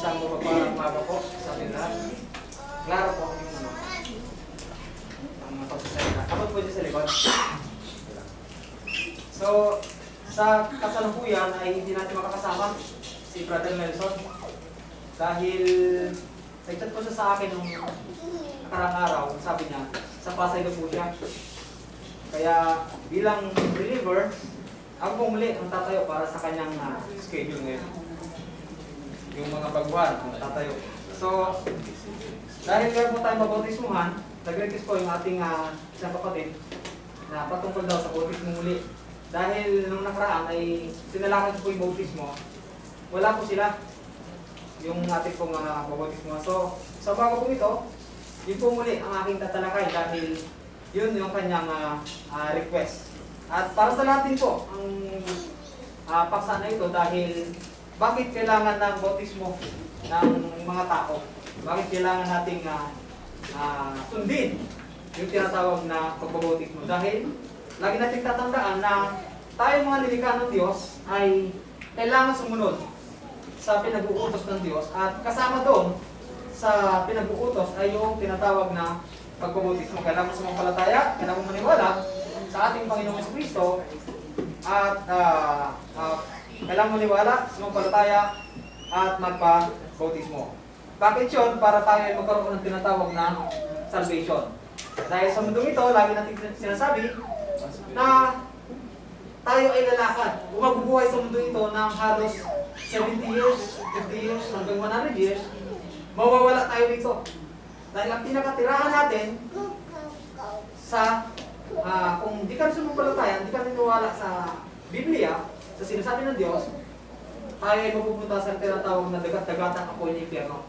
Isang mapagpalang umaga po sa ating lahat. Klaro po yung ang pagsasalita. Kapag po dyan sa likod. So, sa kasalukuyan ay hindi natin makakasama si Brother Nelson. Dahil nag-chat po siya sa akin nung nakarang araw, sabi niya, sa Pasay na po siya. Kaya bilang believer, ako po muli ang tatayo para sa kanyang schedule ngayon. Yung mga baguhan, ang tatayo. So, dahil kaya po tayo mabautismuhan, nag-request po yung ating isang kapatid na patungkol daw sa bautismo muli. Dahil nung nakaraan ay sinalakan po yung bautismo, wala po sila yung ating pong bautismo. So, sa bago po ito, yun po muli ang aking tatalakay dahil yun yung kanyang request. At para sa lahat din po, ang paksa na ito dahil bakit kailangan ng bautismo ng mga tao? Bakit kailangan nating sundin yung tinatawag na pagbabautismo? Dahil lagi nating tatandaan na tayo mga nilikha ng Diyos ay kailangan sumunod sa pinag-uutos ng Diyos at kasama doon sa pinag-uutos ay yung tinatawag na pagbabautismo. Kailangan sumampalataya, kailangan maniwala sa ating Panginoong Jesucristo at kailangan maniwala, sumampalataya at magpa-bautismo. Bakit yun? Para tayo ay magkaroon ng tinatawag na salvation. Dahil sa mundong ito, lagi natin sinasabi na tayo ay lalakad. Kung magbubuhay sa mundo ito ng halos 70 years, 50 years, hanggang 100 years, mawawala tayo dito. Dahil ang pinakatirahan natin sa kung di ka sumampalataya, di ka niniwala sa Biblia, sa sinasabi ng Diyos, tayo ay mapupunta sa tinatawag na dagat-dagatang apoy ng impyerno.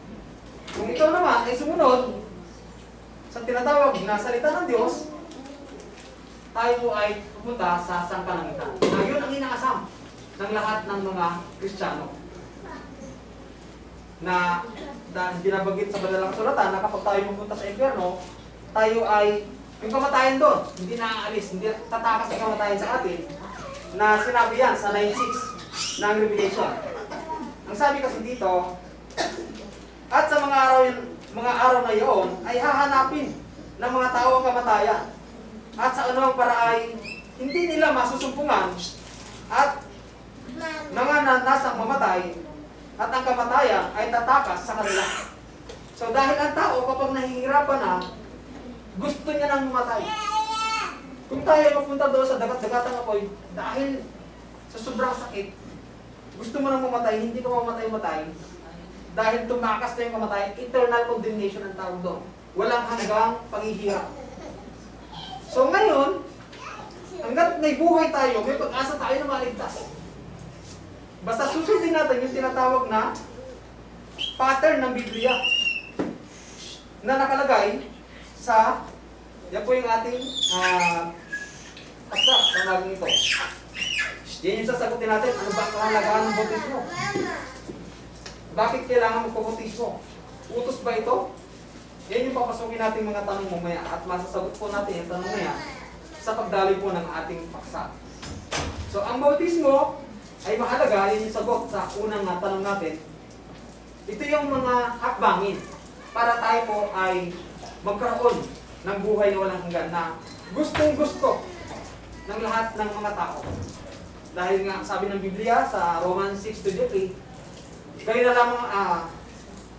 Kung ikaw naman ay sumunod sa tinatawag na salita ng Diyos, tayo po ay pupunta sa sangkalangitan. Na yun ang inaasam ng lahat ng mga Kristiyano. Na binabagit sa banalang kasulatan na kapag tayo pupunta sa impyerno, tayo ay yung kamatayan doon, hindi naaalis, hindi tatakas ang kamatayan sa atin, na sinabi yan sa 9:6 ng Revelation. Ang sabi kasi dito, at sa mga araw na iyon ay hahanapin ng mga tao ang kamatayan. At sa anumang paraay, hindi nila masusumpungan at mga nasang mamatay at ang kamatayan ay tatakas sa kanila. So dahil ang tao kapag nahihirapan na, gusto niya nang mamatay. Kung tayo mapunta doon sa dagat-dagatang apoy, dahil sa sobrang sakit, gusto mo nang mamatay, hindi ka mamatay-matay. Dahil tumakas na yung kamatayan, eternal condemnation ang tawag doon. Walang hanggang paghihirap. So ngayon, hanggat may buhay tayo, may pag-asa tayo na maligtas. Basta susundin natin yung tinatawag na pattern ng Biblia na nakalagay sa, yan po yung ating paksa sa naging ito. Yan yung sasagutin natin, ano ba ang kahalagaan ng bautismo? Bakit kailangan magpabautismo? Utos ba ito? Yan yung papasukin natin mga tanong mamaya at masasagot po natin yung tanong maya sa pagdaloy po ng ating paksa. So ang bautismo ay mahalaga, yun yung sagot sa unang tanong natin. Ito yung mga hakbangin para tayo po ay magkaroon ng buhay na walang hanggan na gustong-gusto ng lahat ng mga tao. Dahil nga sabi ng Biblia sa Romans 6:23, gaya na lamang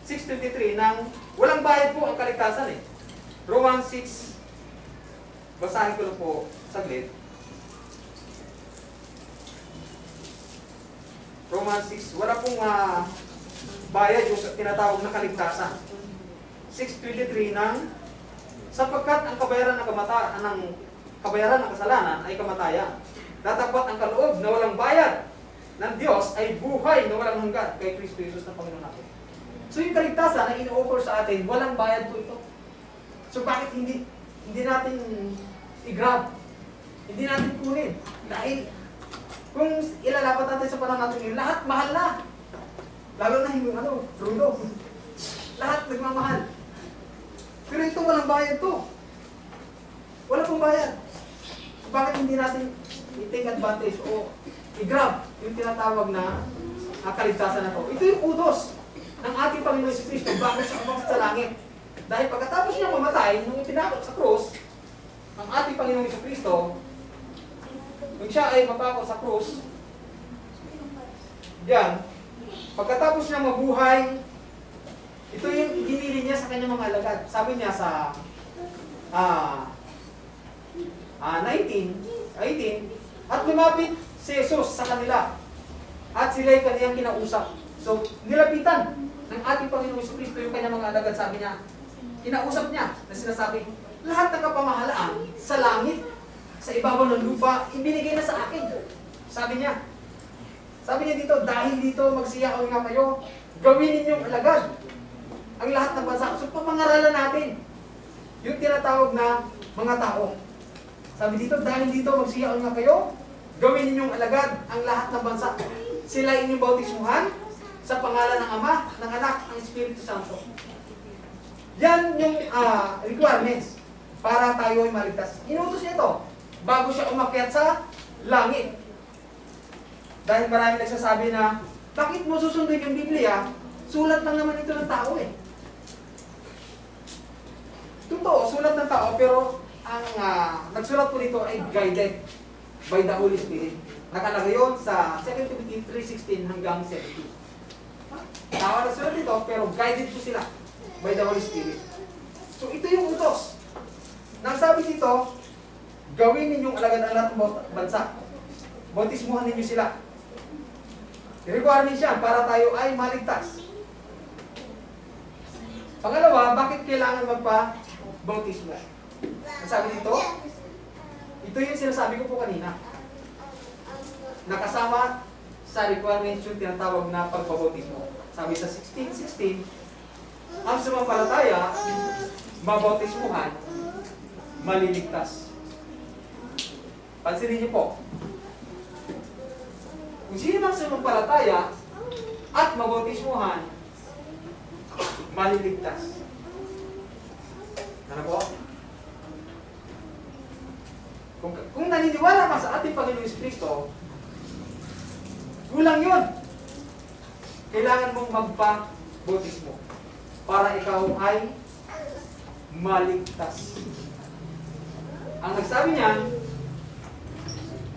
6:23 nang walang bayad po ang kaligtasan eh. Romans 6, basahin ko lang po saglit. Romans 6, wala pong bayad yung tinatawag na kaligtasan. 6:23 nang sapagkat ang kabayaran ng kasalanan ay kamatayan. Tatapat ang kaloob na walang bayad ng Diyos ay buhay na walang hanggan kay Kristo Jesus na Panginoon natin. So yung kaligtasan na ino-offer sa atin, walang bayad po ito. So bakit hindi natin i-grab? Hindi natin kunin? Dahil kung ilalapat natin sa panahon natin ngayon, lahat mahal na. Lalo na yung rulo. Lahat nagmamahal. Pero ito walang bayad to. Wala pong bayad. So bakit hindi natin i-take advantage o i-grab yung tinatawag na kaligtasan na to? Ito yung utos ng ating Panginoon Hesus Kristo bago siya umakyat sa langit. Dahil pagkatapos niya mamatay, nung ipinakot sa krus, ang ating Panginoon Hesus Kristo, nung siya ay mapako sa krus, yan, pagkatapos niya mabuhay, ito yung ginili niya sa kanyang mga alagad. Sabi niya sa 18, at lumapit si Jesus sa kanila, at sila'y kaniyang kinausap. So, nilapitan ng ating Panginoong Jesucristo yung kanyang mga alagad. Sabi niya, kinausap niya na sinasabi, lahat ng kapamahalaan sa langit, sa ibabaw ng lupa, ibinigay na sa akin. Sabi niya dito, dahil dito magsiyaw nga kayo, gawin ninyong alagad ang lahat ng bansa. So, pamangaralan natin yung tinatawag na mga tao. Sabi dito, dahil dito magsiyaw nga kayo, gawin ninyong alagad ang lahat ng bansa. Sila inyong bautismuhan sa pangalan ng Ama, ng Anak, ng Espiritu Santo. Yan yung requirements para tayo ay maligtas. Inutos niya ito bago siya umakyat sa langit. Dahil marami nagsasabi na, bakit mo susundin yung Biblia? Sulat lang naman ito ng tao eh. Totoo, sulat ng tao, pero ang nagsulat po nito ay guided by the Holy Spirit. Nakalagay yun sa 2 Timothy 3:16 hanggang 17. Tao nagsulat nito, pero guided po sila by the Holy Spirit. So ito yung utos. Nang sabi dito, gawin ninyong alagad ang lahat ng bansa. Bautismuhan ninyo sila. I-requirement siya para tayo ay maligtas. Pangalawa, bakit kailangan magpa-bautismo? Ang sabi dito, ito yung sinasabi ko po kanina. Nakasama sa requirements yung tinatawag na pagbabautismo. Sabi sa 16:16, ang sumampalataya, mabautismuhan, maliligtas. Pansinin niyo po. Kung sino mang sumampalataya at mabautismuhan, maliligtas. Ano po? Kung naniniwala ka sa ating Panginoon Jesucristo, kulang yun. Kailangan mong magpa-bautismo para ikaw ay maligtas. Ang nagsabi niyan,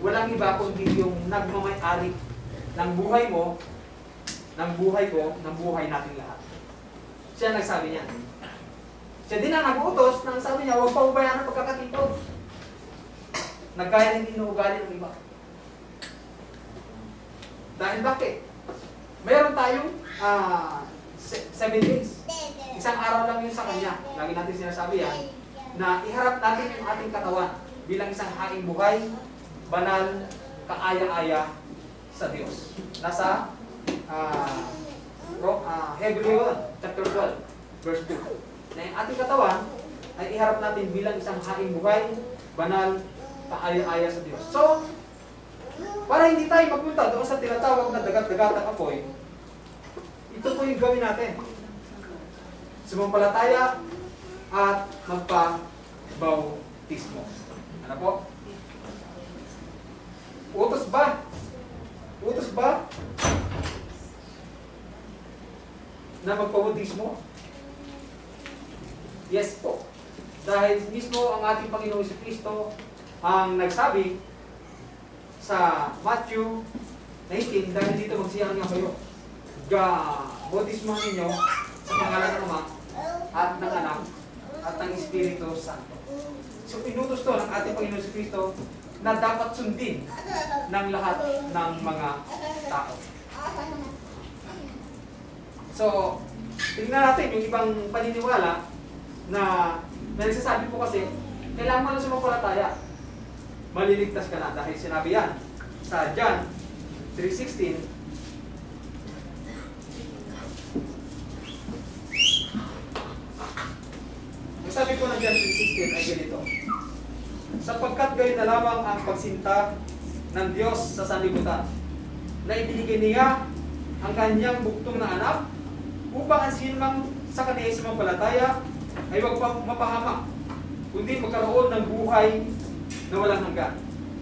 walang iba kundi yung nagmamay-ari ng buhay mo, ng buhay ko, ng buhay natin lahat. Siya nagsabi niyan. Siya din ang nag-uutos nang sabi niya, huwag paubayaan ang pagkakatipod. Nagkaya ng inuugali ng iba. Dahil bakit? Mayroon tayong 7 days. Isang araw lang yun sa kanya. Lagi natin sinasabi yan, na iharap natin yung ating katawan bilang isang haing buhay, banal, kaaya-aya sa Diyos. Nasa Hebreo chapter 12, verse 2. Na yung ating katawan ay iharap natin bilang isang haing buhay, banal, kaaya-aya sa Diyos. So, para hindi tayo magpunta doon sa tinatawag na dagat-dagatang apoy, ito po yung gawin natin. Sumampalataya at magpa-bautismo. Ano po? Utos ba? Utos ba na magpabautismo? Yes po. Dahil mismo ang ating Panginoong Jesucristo ang nagsabi sa Matthew 19, dahil dito magsiyahan nga kayo, bautismohan ninyo sa pangalan ng Ama at ng Anak at ng Espiritu Santo. So inutos to ng ating Panginoong Jesucristo na dapat sundin ng lahat ng mga tao. So, tingnan natin yung ibang paniniwala na nagsasabi po kasi, kailangan mo lang sumampalataya. Maliligtas ka na dahil sinabi yan sa John 3:16. Ang sabi po ng John 3:16 ay ganito, sapagkat gayon na lamang ang pagsinta ng Diyos sa sanlibutan, na ibinigay niya ang kanyang buktong na anak, upang ang sinumang sa kanya sumampalataya ay huwag mapahamak, kundi magkaroon ng buhay na walang hanggan.